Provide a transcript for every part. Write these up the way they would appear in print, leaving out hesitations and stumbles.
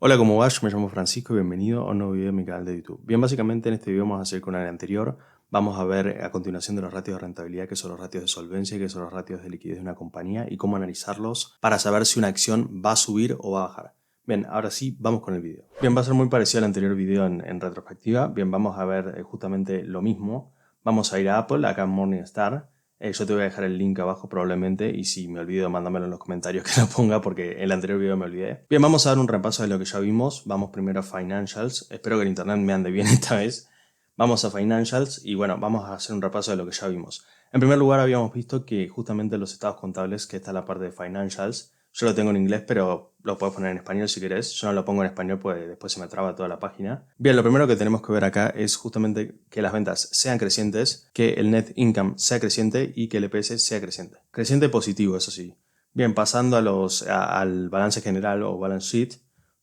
Hola, ¿cómo vas? Me llamo Francisco y bienvenido a un nuevo video de mi canal de YouTube. Bien, básicamente en este video vamos a hacer con el anterior. Vamos a ver a continuación de los ratios de rentabilidad, que son los ratios de solvencia, que son los ratios de liquidez de una compañía y cómo analizarlos para saber si una acción va a subir o va a bajar. Bien, ahora sí, vamos con el video. Bien, va a ser muy parecido al anterior video en retrospectiva. Bien, vamos a ver justamente lo mismo. Vamos a ir a Apple, acá en Morningstar. Yo te voy a dejar el link abajo probablemente y si me olvido, mándamelo en los comentarios que lo ponga porque en el anterior video me olvidé. Bien, vamos a dar un repaso de lo que ya vimos. Vamos primero a Financials. Espero que el internet me ande bien esta vez. Vamos a Financials y bueno, vamos a hacer un repaso de lo que ya vimos. En primer lugar, habíamos visto que justamente los estados contables, que está en la parte de Financials, yo lo tengo en inglés, pero lo puedes poner en español si querés. Yo no lo pongo en español porque después se me traba toda la página. Bien, lo primero que tenemos que ver acá es justamente que las ventas sean crecientes, que el net income sea creciente y que el EPS sea creciente. Creciente positivo, eso sí. Bien, pasando al balance general o balance sheet,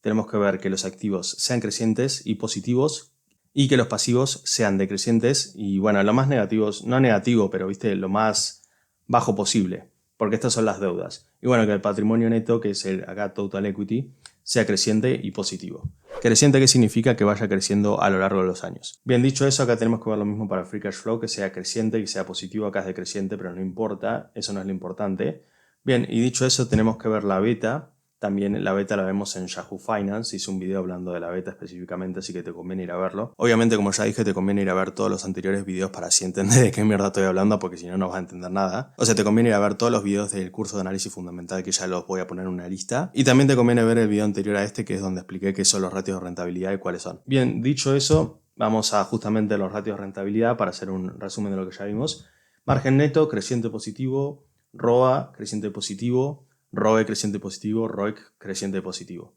tenemos que ver que los activos sean crecientes y positivos y que los pasivos sean decrecientes y bueno, lo más negativos, no negativo, pero viste, lo más bajo posible, porque estas son las deudas. Y bueno, que el patrimonio neto, que es acá total equity, sea creciente y positivo. Creciente, ¿qué significa? Que vaya creciendo a lo largo de los años. Bien, dicho eso, acá tenemos que ver lo mismo para el free cash flow, que sea creciente y sea positivo. Acá es decreciente, pero no importa, eso no es lo importante. Bien, y dicho eso, tenemos que ver la beta. También la beta la vemos en Yahoo Finance, hice un video hablando de la beta específicamente, así que te conviene ir a verlo. Obviamente, como ya dije, te conviene ir a ver todos los anteriores videos para así entender de qué mierda estoy hablando, porque si no, no vas a entender nada. O sea, te conviene ir a ver todos los videos del curso de análisis fundamental, que ya los voy a poner en una lista. Y también te conviene ver el video anterior a este, que es donde expliqué qué son los ratios de rentabilidad y cuáles son. Bien, dicho eso, vamos a justamente los ratios de rentabilidad para hacer un resumen de lo que ya vimos. Margen neto, creciente positivo, ROA, creciente positivo, ROE creciente positivo, ROIC creciente positivo.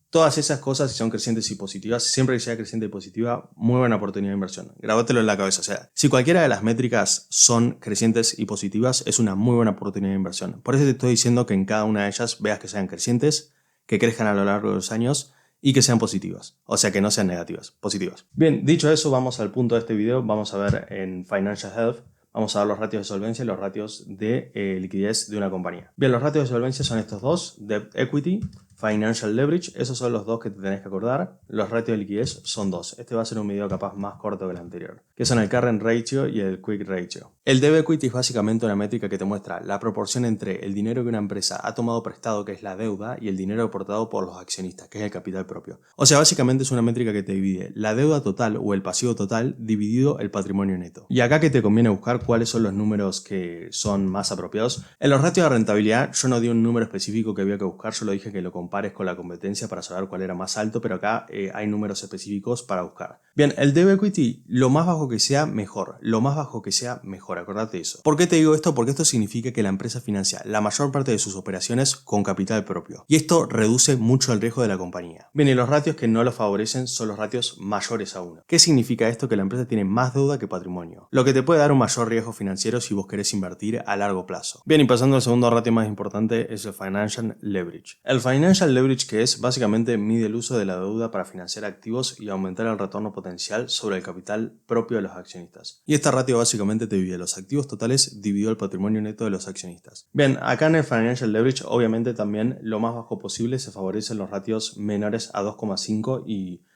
Todas esas cosas, si son crecientes y positivas, siempre que sea creciente y positiva, muy buena oportunidad de inversión. Grábatelo en la cabeza. O sea, si cualquiera de las métricas son crecientes y positivas, es una muy buena oportunidad de inversión. Por eso te estoy diciendo que en cada una de ellas veas que sean crecientes, que crezcan a lo largo de los años y que sean positivas. O sea, que no sean negativas, positivas. Bien, dicho eso, vamos al punto de este video. Vamos a ver en Financial Health. Vamos a ver los ratios de solvencia y los ratios de liquidez de una compañía. Bien, los ratios de solvencia son estos dos, Debt Equity, Financial Leverage, esos son los dos que te tenés que acordar. Los ratios de liquidez son dos. Este va a ser un video capaz más corto que el anterior, que son el Current Ratio y el Quick Ratio. El Debt Equity es básicamente una métrica que te muestra la proporción entre el dinero que una empresa ha tomado prestado, que es la deuda, y el dinero aportado por los accionistas, que es el capital propio. O sea, básicamente es una métrica que te divide la deuda total o el pasivo total dividido el patrimonio neto. Y acá que te conviene buscar cuáles son los números que son más apropiados. En los ratios de rentabilidad yo no di un número específico que había que buscar, yo lo dije que lo compares con la competencia para saber cuál era más alto, pero acá hay números específicos para buscar. Bien, el Debt Equity, lo más bajo que sea, mejor. Lo más bajo que sea, mejor. Acordate eso. ¿Por qué te digo esto? Porque esto significa que la empresa financia la mayor parte de sus operaciones con capital propio. Y esto reduce mucho el riesgo de la compañía. Bien, y los ratios que no lo favorecen son los ratios mayores a 1. ¿Qué significa esto? Que la empresa tiene más deuda que patrimonio, lo que te puede dar un mayor riesgo financiero si vos querés invertir a largo plazo. Bien, y pasando al segundo ratio más importante es el Financial Leverage. El Financial Leverage, que es básicamente mide el uso de la deuda para financiar activos y aumentar el retorno potencial sobre el capital propio de los accionistas. Y esta ratio básicamente te divide los activos totales dividido el patrimonio neto de los accionistas. Bien, acá en el Financial Leverage obviamente también lo más bajo posible se favorecen los ratios menores a 2,5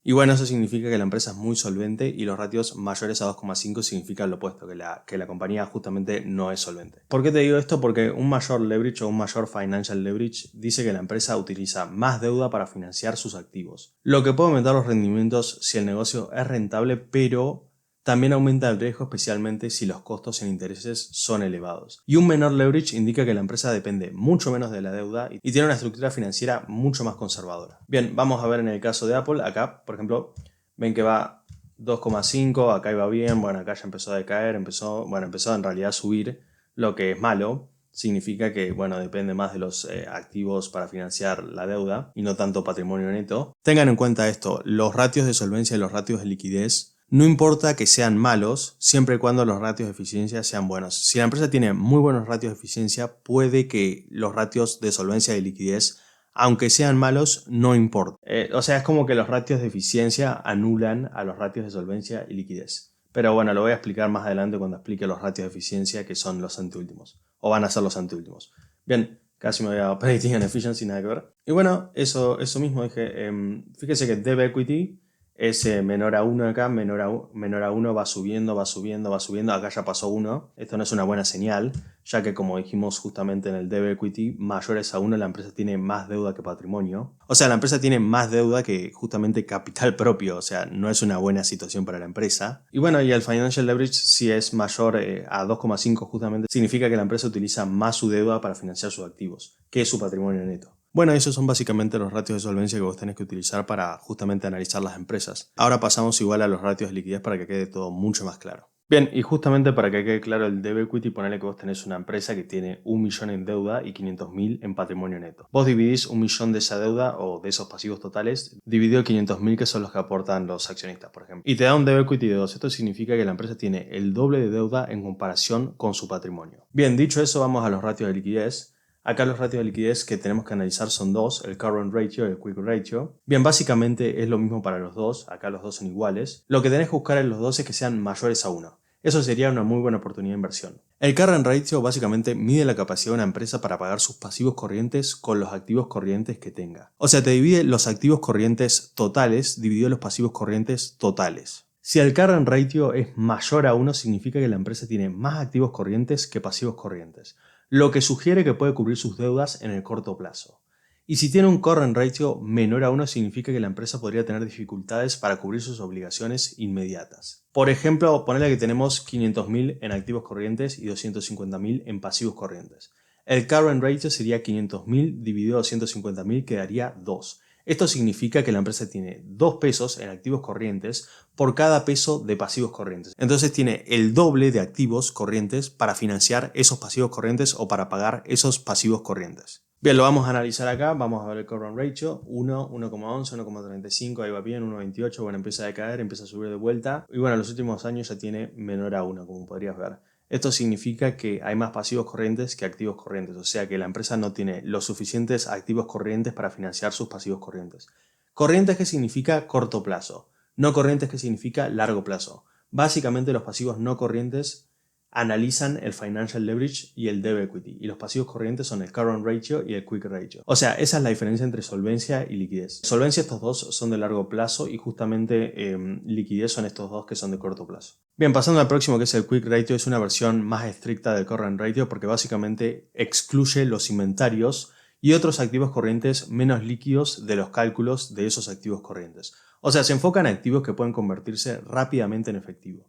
y bueno, eso significa que la empresa es muy solvente y los ratios mayores a 2,5 significa lo opuesto, que la compañía justamente no es solvente. ¿Por qué te digo esto? Porque un mayor leverage o un mayor financial leverage dice que la empresa utiliza más deuda para financiar sus activos, lo que puede aumentar los rendimientos si el negocio es rentable, pero también aumenta el riesgo, especialmente si los costos en intereses son elevados. Y un menor leverage indica que la empresa depende mucho menos de la deuda y tiene una estructura financiera mucho más conservadora. Bien, vamos a ver en el caso de Apple. Acá, por ejemplo, ven que va 2,5, acá iba bien, bueno, acá ya empezó a decaer, empezó en realidad a subir, lo que es malo. Significa que, bueno, depende más de los activos para financiar la deuda y no tanto patrimonio neto. Tengan en cuenta esto, los ratios de solvencia y los ratios de liquidez no importa que sean malos, siempre y cuando los ratios de eficiencia sean buenos. Si la empresa tiene muy buenos ratios de eficiencia, puede que los ratios de solvencia y liquidez, aunque sean malos, no importa. O sea, es como que los ratios de eficiencia anulan a los ratios de solvencia y liquidez. Pero bueno, lo voy a explicar más adelante cuando explique los ratios de eficiencia, que son los anteúltimos, o van a ser los anteúltimos. Bien, Casi me había predicting and efficiency, nada que ver. Y bueno, eso mismo dije. Fíjese que debt equity es menor a 1 acá, menor a 1, va subiendo, va subiendo, va subiendo. Acá ya pasó 1. Esto no es una buena señal, ya que como dijimos justamente en el debt equity, mayores a 1, la empresa tiene más deuda que patrimonio. O sea, la empresa tiene más deuda que justamente capital propio. O sea, no es una buena situación para la empresa. Y bueno, y el financial leverage, si es mayor a 2,5 justamente, significa que la empresa utiliza más su deuda para financiar sus activos, que es su patrimonio neto. Bueno, esos son básicamente los ratios de solvencia que vos tenés que utilizar para justamente analizar las empresas. Ahora pasamos igual a los ratios de liquidez para que quede todo mucho más claro. Bien, y justamente para que quede claro el debt equity, ponele que vos tenés una empresa que tiene 1 millón en deuda y 500.000 en patrimonio neto. Vos dividís 1 millón de esa deuda o de esos pasivos totales, dividido 500.000 que son los que aportan los accionistas, por ejemplo. Y te da un debt equity de 2. Esto significa que la empresa tiene el doble de deuda en comparación con su patrimonio. Bien, dicho eso, vamos a los ratios de liquidez. Acá los ratios de liquidez que tenemos que analizar son dos, el current ratio y el quick ratio. Bien, básicamente es lo mismo para los dos, acá los dos son iguales. Lo que tenés que buscar en los dos es que sean mayores a 1. Eso sería una muy buena oportunidad de inversión. El current ratio básicamente mide la capacidad de una empresa para pagar sus pasivos corrientes con los activos corrientes que tenga. O sea, te divide los activos corrientes totales dividido los pasivos corrientes totales. Si el current ratio es mayor a 1, significa que la empresa tiene más activos corrientes que pasivos corrientes, lo que sugiere que puede cubrir sus deudas en el corto plazo. Y si tiene un current ratio menor a 1, significa que la empresa podría tener dificultades para cubrir sus obligaciones inmediatas. Por ejemplo, ponele que tenemos 500.000 en activos corrientes y 250.000 en pasivos corrientes. El current ratio sería 500.000 dividido 250.000, que daría 2. Esto significa que la empresa tiene 2 pesos en activos corrientes por cada peso de pasivos corrientes. Entonces tiene el doble de activos corrientes para financiar esos pasivos corrientes o para pagar esos pasivos corrientes. Bien, lo vamos a analizar acá. Vamos a ver el current ratio. 1, 1,11, 1,35, ahí va bien. 1,28, bueno, empieza a decaer, empieza a subir de vuelta. Y bueno, en los últimos años ya tiene menor a 1, como podrías ver. Esto significa que hay más pasivos corrientes que activos corrientes, o sea que la empresa no tiene los suficientes activos corrientes para financiar sus pasivos corrientes. Corrientes, ¿qué significa corto plazo? No corrientes, ¿qué significa largo plazo? Básicamente los pasivos no corrientes analizan el financial leverage y el debt equity, y los pasivos corrientes son el current ratio y el quick ratio. O sea, esa es la diferencia entre solvencia y liquidez. Solvencia, estos dos son de largo plazo, y justamente liquidez son estos dos que son de corto plazo. Bien, pasando al próximo, que es el quick ratio, es una versión más estricta del current ratio porque básicamente excluye los inventarios y otros activos corrientes menos líquidos de los cálculos de esos activos corrientes. O sea, se enfoca en activos que pueden convertirse rápidamente en efectivo.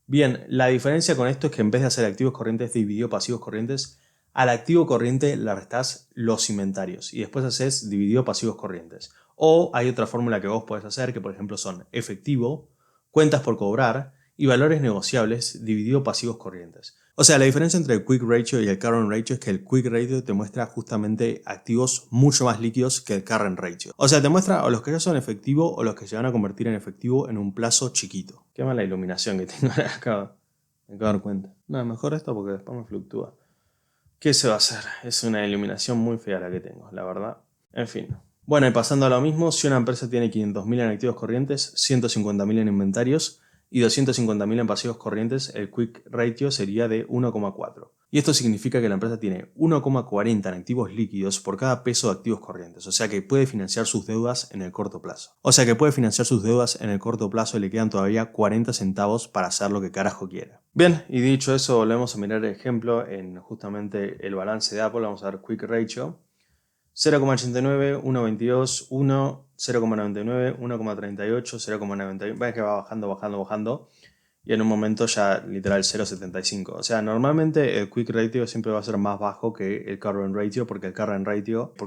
Bien, la diferencia con esto es que en vez de hacer activos corrientes dividido pasivos corrientes, al activo corriente le restás los inventarios y después haces dividido pasivos corrientes. O hay otra fórmula que vos podés hacer, que por ejemplo son efectivo, cuentas por cobrar y valores negociables dividido pasivos corrientes. O sea, la diferencia entre el quick ratio y el current ratio es que el quick ratio te muestra justamente activos mucho más líquidos que el current ratio. O sea, te muestra o los que ya son efectivo o los que se van a convertir en efectivo en un plazo chiquito. Qué mala iluminación que tengo acá. Me acabo de dar cuenta. No, mejor esto porque después me fluctúa. ¿Qué se va a hacer? Es una iluminación muy fea la que tengo, la verdad. En fin. Bueno, y pasando a lo mismo, si una empresa tiene 500.000 en activos corrientes, 150.000 en inventarios y 250.000 en pasivos corrientes, el quick ratio sería de 1,4. Y esto significa que la empresa tiene 1,40 en activos líquidos por cada peso de activos corrientes, o sea que puede financiar sus deudas en el corto plazo. Y le quedan todavía 40 centavos para hacer lo que carajo quiera. Bien, y dicho eso, volvemos a mirar el ejemplo en justamente el balance de Apple. Vamos a ver quick ratio. 0,89, 1,22, 1, 0,99, 1,38, 0,91. Ves que va bajando, bajando. Y en un momento ya literal 0,75. O sea, normalmente el quick ratio siempre va a ser más bajo que el current ratio, porque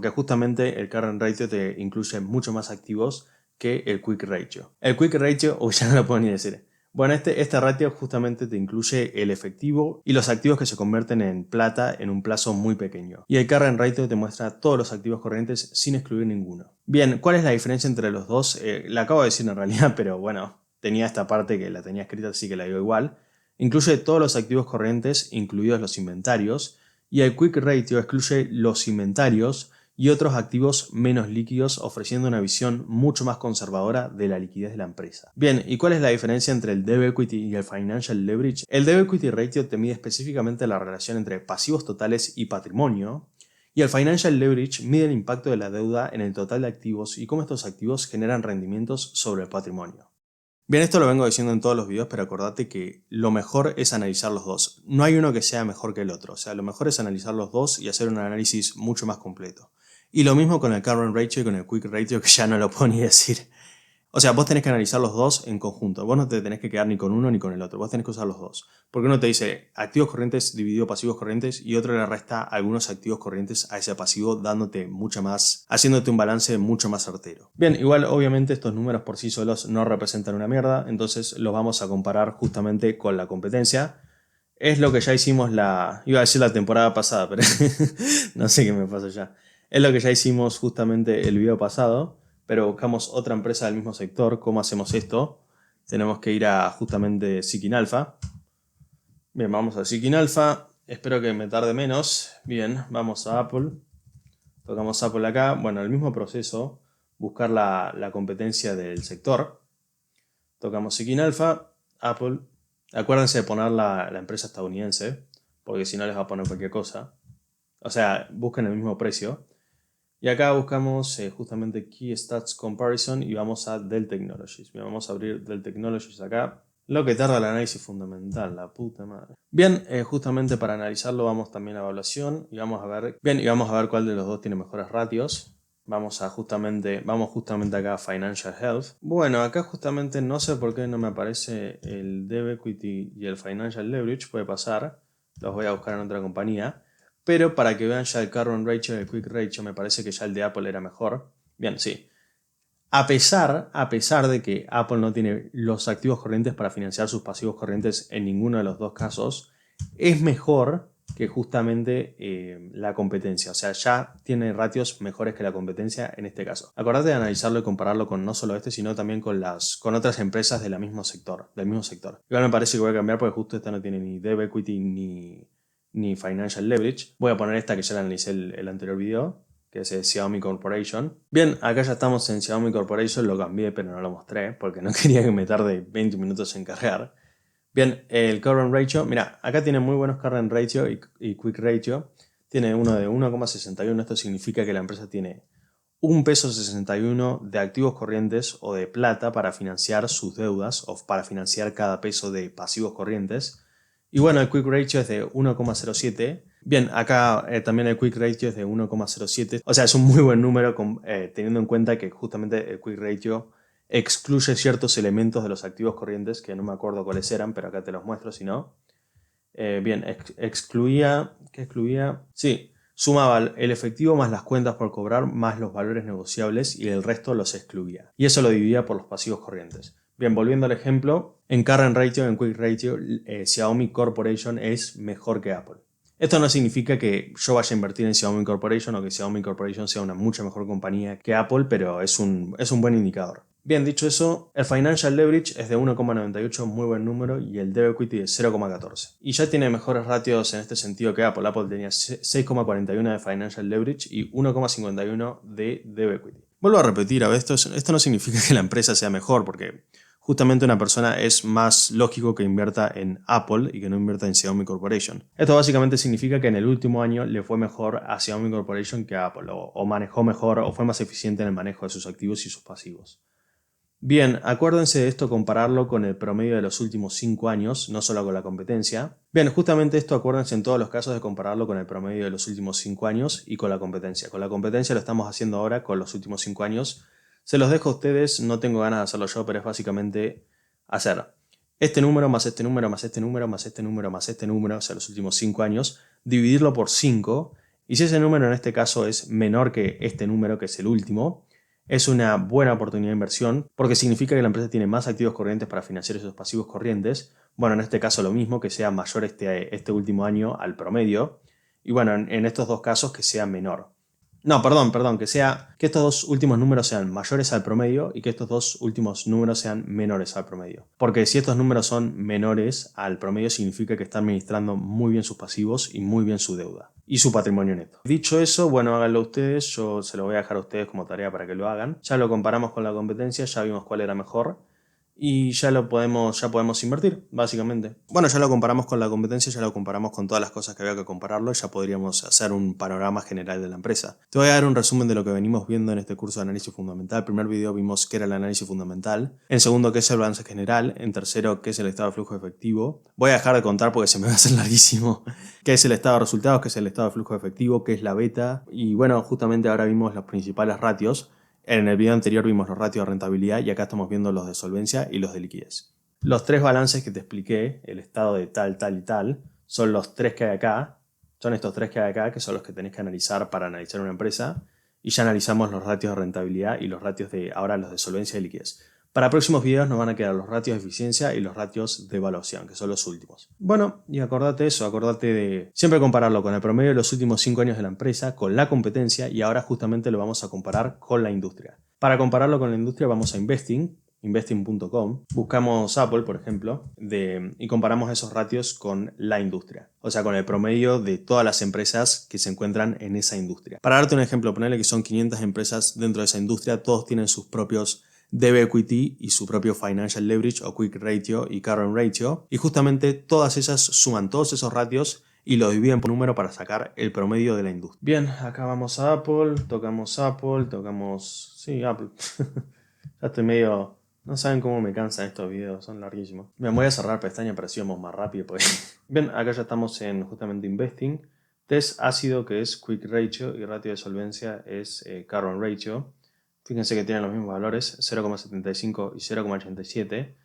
justamente el current ratio te incluye mucho más activos que el quick ratio. El quick ratio, ya no lo puedo ni decir. Bueno, este ratio justamente te incluye el efectivo y los activos que se convierten en plata en un plazo muy pequeño. Y el current ratio te muestra todos los activos corrientes sin excluir ninguno. Bien, ¿cuál es la diferencia entre los dos? La acabo de decir en realidad, pero bueno, tenía esta parte que la tenía escrita, así que la digo igual. Incluye todos los activos corrientes, incluidos los inventarios, y el quick ratio excluye los inventarios y otros activos menos líquidos, ofreciendo una visión mucho más conservadora de la liquidez de la empresa. Bien, ¿y cuál es la diferencia entre el debt equity y el financial leverage? El debt equity ratio te mide específicamente la relación entre pasivos totales y patrimonio, Y el Financial Leverage mide el impacto de la deuda en el total de activos y cómo estos activos generan rendimientos sobre el patrimonio. Bien, esto lo vengo diciendo en todos los videos, pero acordate que lo mejor es analizar los dos. No hay uno que sea mejor que el otro. O sea, lo mejor es analizar los dos y hacer un análisis mucho más completo. Y lo mismo con el Current Ratio y con el Quick Ratio, que ya no lo puedo ni decir. O sea, vos tenés que analizar los dos en conjunto. Vos no te tenés que quedar ni con uno ni con el otro. Vos tenés que usar los dos. Porque uno te dice activos corrientes dividido pasivos corrientes y otro le resta algunos activos corrientes a ese pasivo, dándote mucha más, haciéndote un balance mucho más certero. Bien, igual obviamente estos números por sí solos no representan una mierda, entonces los vamos a comparar justamente con la competencia. Es lo que ya hicimos iba a decir la temporada pasada, pero no sé qué me pasa ya. Es lo que ya hicimos justamente el video pasado, pero buscamos otra empresa del mismo sector. ¿Cómo hacemos esto? Tenemos que ir a justamente Seeking Alpha. Bien, vamos a Seeking Alpha. Espero que me tarde menos. Bien, vamos a Apple. Tocamos Apple acá. Bueno, el mismo proceso. Buscar la competencia del sector. Tocamos Seeking Alpha, Apple. Acuérdense de poner la empresa estadounidense, porque si no les va a poner cualquier cosa. O sea, busquen el mismo precio. Y acá buscamos justamente Key Stats Comparison y vamos a Dell Technologies. Bien, vamos a abrir Dell Technologies acá. Lo que tarda el análisis fundamental, la puta madre. Bien, justamente para analizarlo vamos también a evaluación y vamos a ver. Bien, y vamos a ver cuál de los dos tiene mejores ratios. Vamos justamente acá a Financial Health. Bueno, acá justamente no sé por qué no me aparece el Dev Equity y el Financial Leverage. Puede pasar. Los voy a buscar en otra compañía. Pero para que vean ya el Current Ratio y el Quick Ratio, me parece que ya el de Apple era mejor. Bien, sí. A pesar de que Apple no tiene los activos corrientes para financiar sus pasivos corrientes en ninguno de los dos casos, es mejor que justamente la competencia. O sea, ya tiene ratios mejores que la competencia en este caso. Acordate de analizarlo y compararlo con no solo este, sino también con otras empresas del mismo sector. Igual me parece que voy a cambiar porque justo esta no tiene ni Dev Equity ni Financial Leverage. Voy a poner esta que ya la analicé el anterior video, que es Xiaomi Corporation. Bien, acá ya estamos en Xiaomi Corporation, lo cambié pero no lo mostré porque no quería que me tarde 20 minutos en cargar. Bien, el Current Ratio, mira, acá tiene muy buenos Current Ratio y Quick Ratio. Tiene uno de 1,61, esto significa que la empresa tiene 1,61 peso de activos corrientes o de plata para financiar sus deudas o para financiar cada peso de pasivos corrientes. Y bueno, el Quick Ratio es de 1,07. Bien, acá también el Quick Ratio es de 1,07. O sea, es un muy buen número teniendo en cuenta que justamente el Quick Ratio excluye ciertos elementos de los activos corrientes, que no me acuerdo cuáles eran, pero acá te los muestro si no. Bien, excluía... ¿Qué excluía? Sí, sumaba el efectivo más las cuentas por cobrar más los valores negociables y el resto los excluía. Y eso lo dividía por los pasivos corrientes. Bien, volviendo al ejemplo, en Current Ratio, en Quick Ratio, Xiaomi Corporation es mejor que Apple. Esto no significa que yo vaya a invertir en Xiaomi Corporation o que Xiaomi Corporation sea una mucha mejor compañía que Apple, pero es un buen indicador. Bien, dicho eso, el Financial Leverage es de 1,98, muy buen número, y el Dev Equity de 0,14. Y ya tiene mejores ratios en este sentido que Apple. Apple tenía 6,41 de Financial Leverage y 1,51 de Dev Equity. Vuelvo a repetir, a ver, esto no significa que la empresa sea mejor, porque justamente una persona es más lógico que invierta en Apple y que no invierta en Xiaomi Corporation. Esto básicamente significa que en el último año le fue mejor a Xiaomi Corporation que a Apple, o manejó mejor, o fue más eficiente en el manejo de sus activos y sus pasivos. Bien, acuérdense de esto compararlo con el promedio de los últimos 5 años, no solo con la competencia. Bien, justamente esto acuérdense en todos los casos de compararlo con el promedio de los últimos 5 años y con la competencia. Con la competencia lo estamos haciendo ahora con los últimos 5 años. Se los dejo a ustedes, no tengo ganas de hacerlo yo, pero es básicamente hacer este número más este número más este número más este número más este número, o sea, los últimos 5 años, dividirlo por 5, y si ese número en este caso es menor que este número, que es el último, es una buena oportunidad de inversión porque significa que la empresa tiene más activos corrientes para financiar esos pasivos corrientes. Bueno, en este caso lo mismo, que sea mayor este último año al promedio. Y bueno, en estos dos casos que sea menor. No, perdón, que estos dos últimos números sean mayores al promedio y que estos dos últimos números sean menores al promedio. Porque si estos números son menores al promedio significa que está administrando muy bien sus pasivos y muy bien su deuda y su patrimonio neto. Dicho eso, bueno, háganlo ustedes, yo se lo voy a dejar a ustedes como tarea para que lo hagan. Ya lo comparamos con la competencia, ya vimos cuál era mejor. y ya podemos invertir, básicamente. Bueno, ya lo comparamos con la competencia, ya lo comparamos con todas las cosas que había que compararlo, y ya podríamos hacer un panorama general de la empresa. Te voy a dar un resumen de lo que venimos viendo en este curso de análisis fundamental. En el primer video vimos qué era el análisis fundamental, en segundo qué es el balance general, en tercero qué es el estado de flujo efectivo. Voy a dejar de contar porque se me va a hacer larguísimo. Qué es el estado de resultados, qué es el estado de flujo efectivo, qué es la beta, y bueno, justamente ahora vimos los principales ratios. En el video anterior vimos los ratios de rentabilidad y acá estamos viendo los de solvencia y los de liquidez. Los tres balances que te expliqué, el estado de tal, tal y tal, son los tres que hay acá. Son estos tres que hay acá, que son los que tenés que analizar para analizar una empresa. Y ya analizamos los ratios de rentabilidad y los ratios ahora los de solvencia y liquidez. Para próximos videos nos van a quedar los ratios de eficiencia y los ratios de evaluación, que son los últimos. Bueno, y acordate eso, acordate de siempre compararlo con el promedio de los últimos 5 años de la empresa, con la competencia, y ahora justamente lo vamos a comparar con la industria. Para compararlo con la industria vamos a investing.com, buscamos Apple, por ejemplo, y comparamos esos ratios con la industria, o sea, con el promedio de todas las empresas que se encuentran en esa industria. Para darte un ejemplo, ponerle que son 500 empresas dentro de esa industria, todos tienen sus propios Debt Equity y su propio Financial Leverage o Quick Ratio y Current Ratio, y justamente todas esas suman todos esos ratios y lo dividen por número para sacar el promedio de la industria. Bien, acá vamos a Apple, tocamos, sí, Apple. Ya estoy medio... No saben cómo me cansan estos videos, son larguísimos. Me voy a cerrar pestaña para así vamos más rápido. Pues. Bien, acá ya estamos en justamente Investing. Test ácido, que es Quick Ratio, y ratio de solvencia es Current Ratio. Fíjense que tienen los mismos valores, 0,75 y 0,87.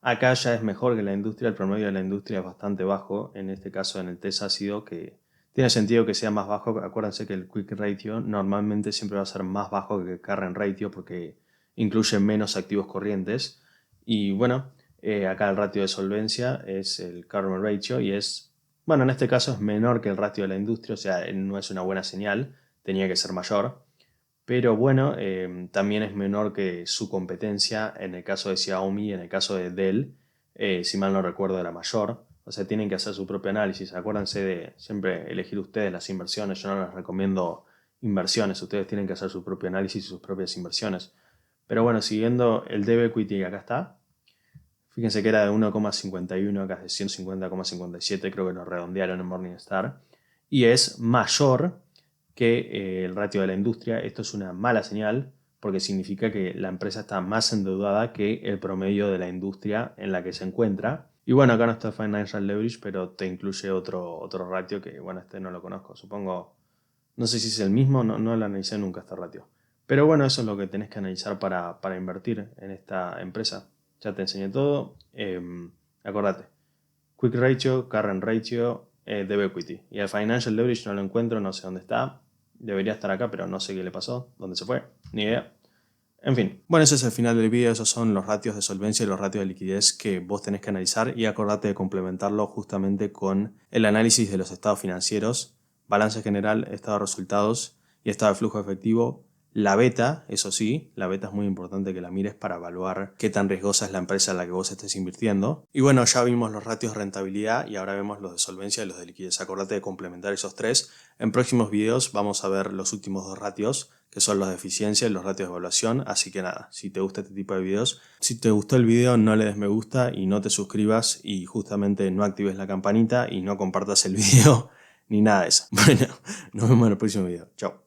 Acá ya es mejor que la industria, el promedio de la industria es bastante bajo, en este caso en el test ácido, que tiene sentido que sea más bajo. Acuérdense que el Quick Ratio normalmente siempre va a ser más bajo que el Current Ratio porque incluye menos activos corrientes. Y bueno, acá el ratio de solvencia es el Current Ratio y es, bueno, en este caso es menor que el ratio de la industria, o sea, no es una buena señal, tenía que ser mayor. Pero bueno, también es menor que su competencia en el caso de Xiaomi, en el caso de Dell, si mal no recuerdo era mayor. O sea, tienen que hacer su propio análisis. Acuérdense de siempre elegir ustedes las inversiones. Yo no les recomiendo inversiones. Ustedes tienen que hacer su propio análisis y sus propias inversiones. Pero bueno, siguiendo el Debt Equity, acá está. Fíjense que era de 1,51, acá es de 150,57, creo que lo redondearon en Morningstar. Y es mayor que el ratio de la industria. Esto es una mala señal porque significa que la empresa está más endeudada que el promedio de la industria en la que se encuentra. Y bueno, acá no está Financial Leverage, pero te incluye otro ratio que, bueno, este no lo conozco. Supongo, no sé si es el mismo, no lo analicé nunca este ratio. Pero bueno, eso es lo que tenés que analizar para invertir en esta empresa. Ya te enseñé todo. Acordate. Quick Ratio, Current Ratio, Debt Equity. Y el Financial Leverage no lo encuentro, no sé dónde está. Debería estar acá, pero no sé qué le pasó, dónde se fue, ni idea. En fin, bueno, ese es el final del video. Esos son los ratios de solvencia y los ratios de liquidez que vos tenés que analizar, y acordate de complementarlo justamente con el análisis de los estados financieros, balance general, estado de resultados y estado de flujo efectivo. La beta, eso sí, la beta es muy importante que la mires para evaluar qué tan riesgosa es la empresa en la que vos estés invirtiendo. Y bueno, ya vimos los ratios de rentabilidad y ahora vemos los de solvencia y los de liquidez. Acordate de complementar esos tres. En próximos videos vamos a ver los últimos dos ratios, que son los de eficiencia y los ratios de evaluación. Así que nada, si te gusta este tipo de videos, si te gustó el video, no le des me gusta y no te suscribas, y justamente no actives la campanita y no compartas el video ni nada de eso. Bueno, nos vemos en el próximo video. Chao.